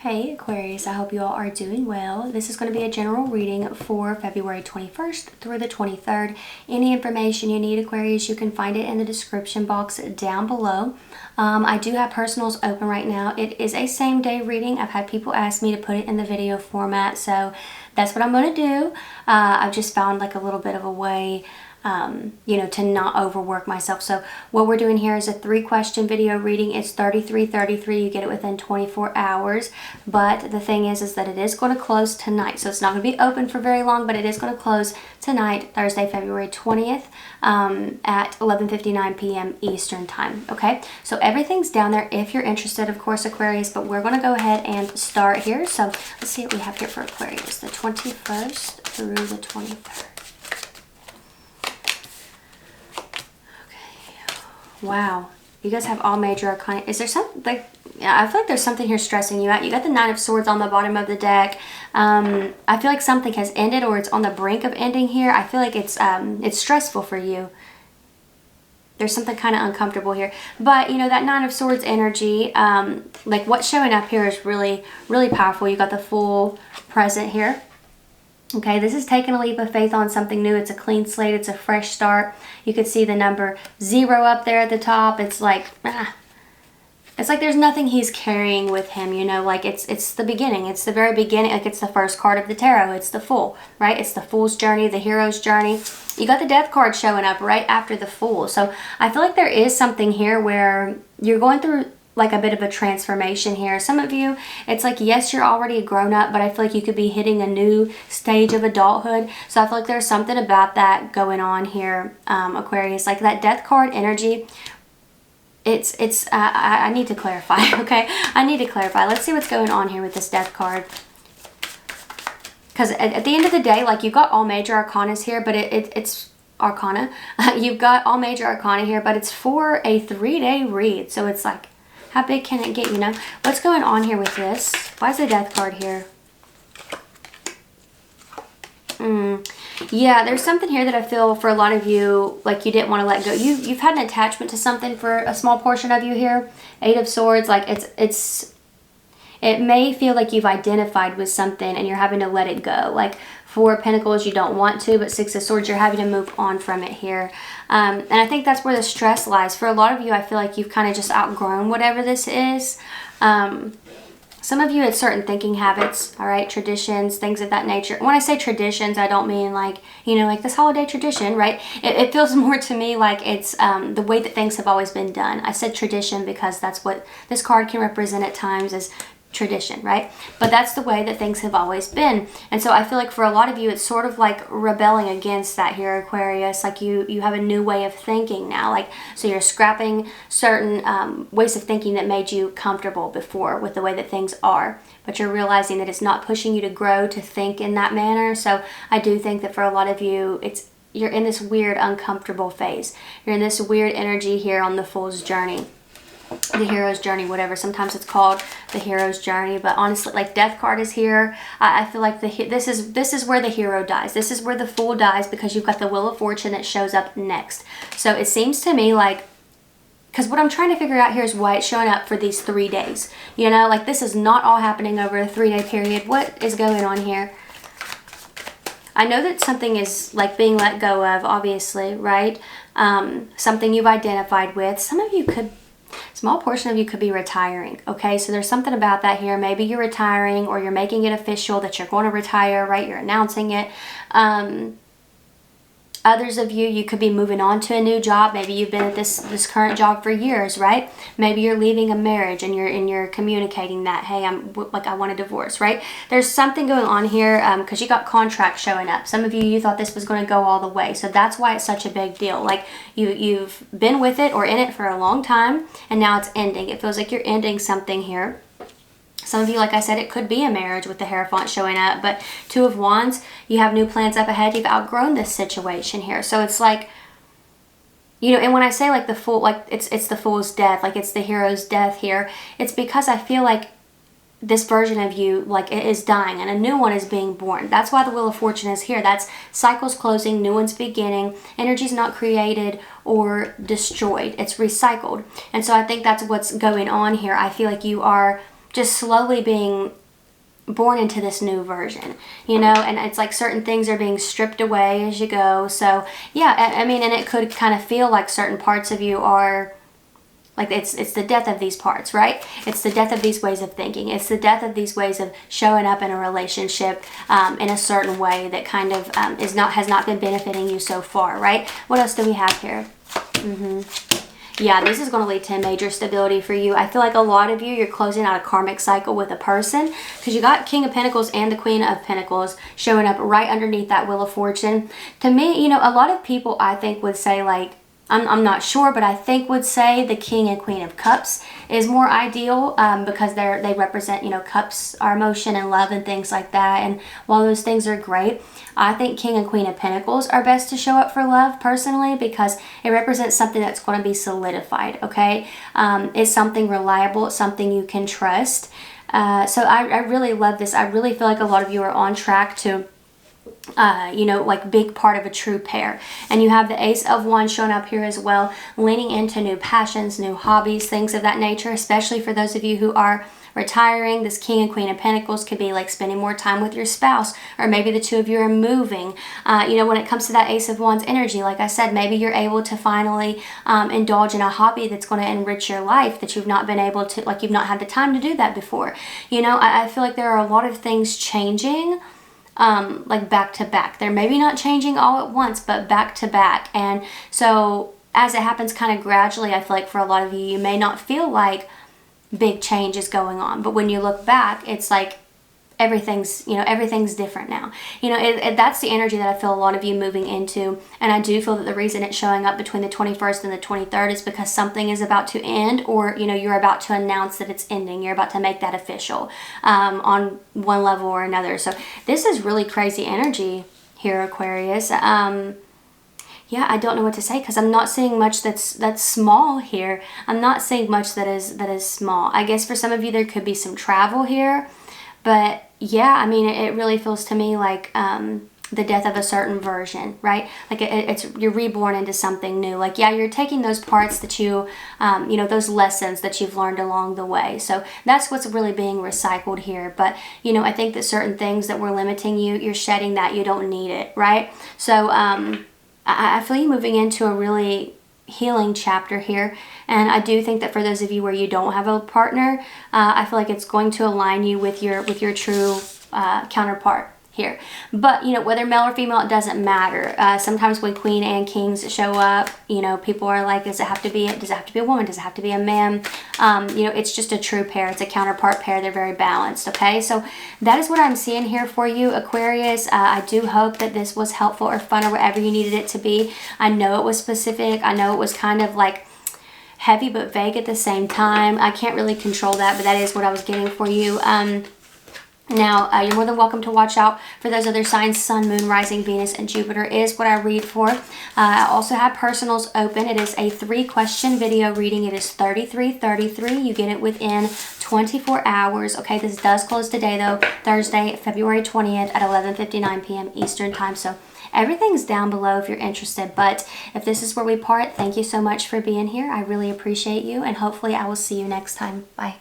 Hey Aquarius, I hope you all are doing well. This is going to be a general reading for February 21st through the 23rd. Any information you need, Aquarius, you can find it in the description box down below. I do have personals open right now. It is a same day reading. I've had people ask me to put it in the video format, so that's what I'm going to do. I've just found like a little bit of a way to not overwork myself. So what we're doing here is a 3-question video reading. It's $33.33. You get it within 24 hours. But the thing is that it is going to close tonight. So it's not going to be open for very long, but it is going to close tonight, Thursday, February 20th, at 11:59 p.m. Eastern time. Okay, so everything's down there if you're interested, of course, Aquarius, but we're going to go ahead and start here. So let's see what we have here for Aquarius, the 21st through the 23rd. Wow, you guys have all major arcana. Is there something like, yeah, I feel like there's something here stressing you out. You got the 9 of Swords on the bottom of the deck. I feel like something has ended or it's on the brink of ending here. I feel like it's stressful for you. There's something kind of uncomfortable here. But, you know, that 9 of Swords energy, like what's showing up here is really, really powerful. You got the Full present here. Okay, this is taking a leap of faith on something new. It's a clean slate. It's a fresh start. You can see the number 0 up there at the top. It's like, it's like there's nothing he's carrying with him, you know, like it's the beginning. It's the very beginning. Like it's the first card of the tarot. It's the Fool, right? It's the Fool's journey, the hero's journey. You got the Death card showing up right after the Fool. So I feel like there is something here where you're going through like a bit of a transformation here. Some of you, it's like, yes, you're already a grown-up, but I feel like you could be hitting a new stage of adulthood. So I feel like there's something about that going on here, Aquarius. Like that Death card energy, I need to clarify, okay? I need to clarify. Let's see what's going on here with this Death card. Because at the end of the day, like you've got all major arcanas here, but it's arcana. You've got all major arcana here, but it's for a 3-day read. So it's like, how big can it get, you know? What's going on here with this? Why is the Death card here? Yeah, there's something here that I feel for a lot of you, like you didn't want to let go. You've had an attachment to something for a small portion of you here. 8 of Swords, like it may feel like you've identified with something and you're having to let it go. Like 4 of Pentacles, you don't want to, but 6 of Swords, you're having to move on from it here. And I think that's where the stress lies. For a lot of you, I feel like you've kind of just outgrown whatever this is. Some of you, it's certain thinking habits, all right, traditions, things of that nature. When I say traditions, I don't mean like, you know, like this holiday tradition, right? It feels more to me like it's the way that things have always been done. I said tradition because that's what this card can represent at times, as tradition, right? But that's the way that things have always been. And so I feel like for a lot of you, it's sort of like rebelling against that here, Aquarius. Like you have a new way of thinking now. Like, so you're scrapping certain ways of thinking that made you comfortable before with the way that things are. But you're realizing that it's not pushing you to grow to think in that manner. So I do think that for a lot of you, you're in this weird, uncomfortable phase. You're in this weird energy here on the Fool's journey. The hero's journey, whatever. Sometimes it's called the hero's journey, but honestly, like Death card is here. I feel like this is where the hero dies. This is where the Fool dies, because you've got the Wheel of Fortune that shows up next. So it seems to me like, because what I'm trying to figure out here is why it's showing up for these 3 days. You know, like this is not all happening over a 3-day period. What is going on here? I know that something is like being let go of, obviously, right? Something you've identified with. Some of you could, small portion of you could be retiring, okay? So there's something about that here. Maybe you're retiring, or you're making it official that you're going to retire, right? You're announcing it. Others of you, you could be moving on to a new job. Maybe you've been at this current job for years, right? Maybe you're leaving a marriage and you're communicating that, hey, I want a divorce, right? There's something going on here because you got contracts showing up. Some of you thought this was going to go all the way. So that's why it's such a big deal. Like you've been with it or in it for a long time, and now it's ending. It feels like you're ending something here. Some of you, like I said, it could be a marriage with the Hierophant showing up, but 2 of Wands, you have new plans up ahead. You've outgrown this situation here. So it's like, you know, and when I say like the Fool, like it's the Fool's death, like it's the hero's death here, it's because I feel like this version of you, like it is dying and a new one is being born. That's why the Wheel of Fortune is here. That's cycles closing, new ones beginning. Energy's not created or destroyed. It's recycled. And so I think that's what's going on here. I feel like you are just slowly being born into this new version, you know, and it's like certain things are being stripped away as you go. So yeah, I mean, and it could kind of feel like certain parts of you are like, it's the death of these parts, right? It's the death of these ways of thinking. It's the death of these ways of showing up in a relationship in a certain way that kind of has not been benefiting you so far, right? What else do we have here? Yeah, this is going to lead to major stability for you. I feel like a lot of you, you're closing out a karmic cycle with a person, because you got King of Pentacles and the Queen of Pentacles showing up right underneath that Wheel of Fortune. To me, you know, a lot of people, I think, would say, like, I'm not sure, but I think would say the King and Queen of Cups is more ideal because they represent, you know, cups are emotion and love and things like that. And while those things are great, I think King and Queen of Pentacles are best to show up for love personally, because it represents something that's going to be solidified, okay? It's something reliable. It's something you can trust. So I really love this. I really feel like a lot of you are on track to you know, like big part of a true pair. And you have the Ace of Wands showing up here as well, leaning into new passions, new hobbies, things of that nature, especially for those of you who are retiring. This King and Queen of Pentacles could be like spending more time with your spouse, or maybe the two of you are moving. You know, when it comes to that Ace of Wands energy, like I said, maybe you're able to finally indulge in a hobby that's going to enrich your life that you've not been able to, like, you've not had the time to do that before. You know, I feel like there are a lot of things changing like back to back. They're maybe not changing all at once, but back to back. And so as it happens kind of gradually, I feel like for a lot of you, you may not feel like big change is going on, but when you look back, it's like everything's, you know, everything's different now. You know, that's the energy that I feel a lot of you moving into. And I do feel that the reason it's showing up between the 21st and the 23rd is because something is about to end, or, you know, you're about to announce that it's ending. You're about to make that official on one level or another. So this is really crazy energy here, Aquarius. Yeah, I don't know what to say, because I'm not seeing much that's small here. I'm not seeing much that is small. I guess for some of you there could be some travel here, but yeah, I mean, it really feels to me like the death of a certain version, right? Like it's you're reborn into something new. Like, yeah, you're taking those parts that you, you know, those lessons that you've learned along the way. So that's what's really being recycled here. But, you know, I think that certain things that were limiting you, you're shedding that. You don't need it, right? So I feel you moving into a really healing chapter here, and I do think that for those of you where you don't have a partner, I feel like it's going to align you with your true counterpart here. But, you know, whether male or female, it doesn't matter. Sometimes when Queen and Kings show up, you know, people are like, does it have to be a woman? Does it have to be a man? You know, it's just a true pair. It's a counterpart pair. They're very balanced, okay? So that is what I'm seeing here for you, Aquarius. I do hope that this was helpful or fun or whatever you needed it to be. I know it was specific. I know it was kind of like heavy but vague at the same time. I can't really control that, but that is what I was getting for you. Now, you're more than welcome to watch out for those other signs. Sun, Moon, Rising, Venus, and Jupiter is what I read for. I also have personals open. It is a 3-question video reading. It is $33.33. You get it within 24 hours. Okay, this does close today, though, Thursday, February 20th at 11:59 p.m. Eastern Time. So everything's down below if you're interested. But if this is where we part, thank you so much for being here. I really appreciate you, and hopefully I will see you next time. Bye.